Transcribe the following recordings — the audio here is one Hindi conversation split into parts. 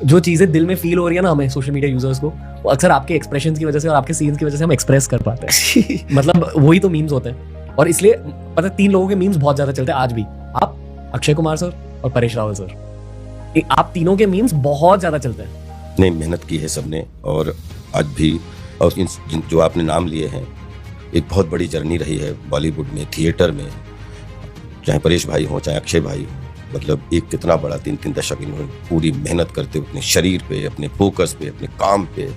जो चीजें दिल में फील हो रही है ना हमें सोशल मीडिया यूजर्स को, वो अक्सर आपके एक्सप्रेशन की वजह से और आपके सीन्स की वजह से हम एक्सप्रेस कर पाते हैं मतलब वही तो मीम्स होते हैं। और इसलिए पता है 3 लोगों के मीम्स बहुत ज्यादा चलते हैं आज भी, आप, अक्षय कुमार सर और परेश रावल सर, आप तीनों के मीम्स बहुत ज्यादा चलते हैं। नहीं, मेहनत की है सबने और आज भी, और जो आपने नाम लिए हैं, एक बहुत बड़ी जर्नी रही है बॉलीवुड में, थिएटर में, चाहे परेश भाई हो चाहे अक्षय भाई हो। मतलब एक कितना बड़ा 3 दशक इन्होंने पूरी मेहनत करते अपने शरीर पे, अपने फोकस पे, अपने काम पे।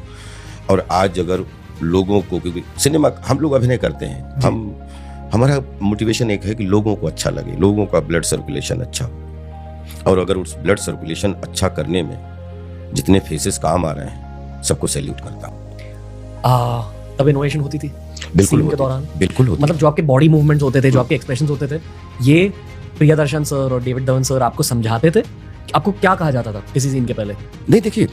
और आज अगर लोगों को, क्योंकि सिनेमा हम लोग अभिनय करते हैं, हमारा मोटिवेशन एक है कि लोगों को अच्छा लगे, लोगों का ब्लड सर्कुलेशन अच्छा हो। और अगर उस ब्लड सर्कुलेशन अच्छा करने में जितने फेसेस काम आ रहे हैं, सबको सैल्यूट करता हूँ। तब इनोवेशन होती थी बिल्कुल के दौरान, बिल्कुल होती। मतलब जो आपके बॉडी मूवमेंट्स होते थे, जो आपके एक्सप्रेशंस होते थे, ये प्रियदर्शन सर और डेविड धवन सर आपको समझाते थे? आपको क्या कहा जाता था किसी सीन के पहले? नहीं, देखिए,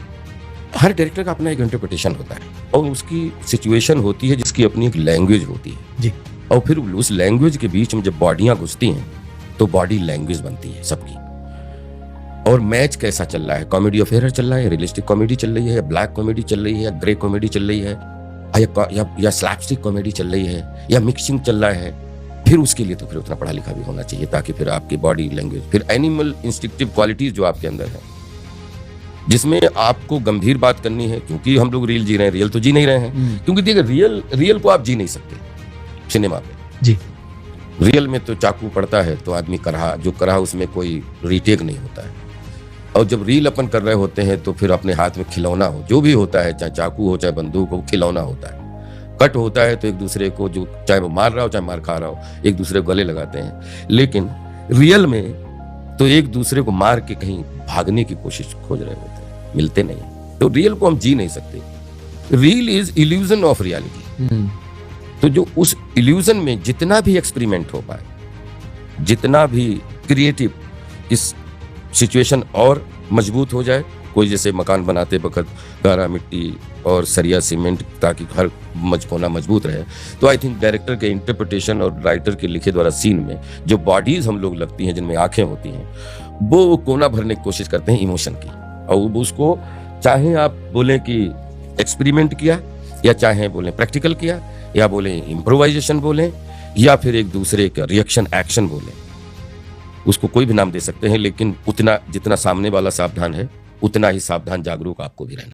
हर डायरेक्टर का अपना एक इंटरप्रिटेशन होता है और उसकी सिचुएशन होती है जिसकी अपनी एक लैंग्वेज होती है जी। और फिर उस लैंग्वेज के बीच में जब बॉडियां घुसती हैं तो बॉडी लैंग्वेज बनती है सबकी। और मैच कैसा चल रहा है, कॉमेडी अफेयर चल रहा है, रियलिस्टिक कॉमेडी चल रही है, या ब्लैक कॉमेडी चल रही है, या ग्रे कॉमेडी चल रही है, या स्लैपस्टिक कॉमेडी चल रही है, या मिक्सिंग चल रहा है, फिर उसके लिए तो फिर उतना पढ़ा लिखा भी होना चाहिए ताकि फिर आपकी बॉडी लैंग्वेज, फिर एनिमल इंस्टिंक्टिव क्वालिटीज जो आपके अंदर है, जिसमें आपको गंभीर बात करनी है, क्योंकि हम लोग रियल जी रहे हैं, रियल तो जी नहीं रहे हैं। क्योंकि देखिए, रियल को आप जी नहीं सकते सिनेमा पे जी। रियल में तो चाकू पड़ता है तो आदमी जो करा उसमें कोई रीटेक नहीं होता है। और जब रील अपन कर रहे होते हैं तो फिर अपने हाथ में खिलौना हो, जो भी होता है, चाहे चाकू हो चाहे बंदूक हो, खिलौना होता है। कट होता है तो एक दूसरे को, जो चाहे वो मार रहा हो चाहे मार खा रहा हो, एक दूसरे को गले लगाते हैं। लेकिन रियल में तो एक दूसरे को मार के कहीं भागने की कोशिश खोज रहे होते हैं, मिलते नहीं। तो रियल को हम जी नहीं सकते। Real is illusion of reality. तो जो उस इल्यूजन में जितना भी एक्सपेरिमेंट हो पाए, जितना भी क्रिएटिव, इस सिचुएशन और मजबूत हो जाए। कोई जैसे मकान बनाते वक्त गारा मिट्टी और सरिया सीमेंट, ताकि हर कोना मजबूत रहे। तो आई थिंक डायरेक्टर के इंटरप्रिटेशन और राइटर के लिखे द्वारा सीन में जो बॉडीज हम लोग लगती हैं, जिनमें आंखें होती हैं, वो कोना भरने की कोशिश करते हैं इमोशन की। और उसको चाहे आप बोलें कि एक्सपेरिमेंट किया, या चाहे बोलें प्रैक्टिकल किया, या बोलें इम्प्रोवाइजेशन बोलें, या फिर एक दूसरे का रिएक्शन एक्शन बोलें, उसको कोई भी नाम दे सकते हैं। लेकिन उतना जितना सामने वाला सावधान है, उतना ही सावधान जागरूक आपको भी रहना।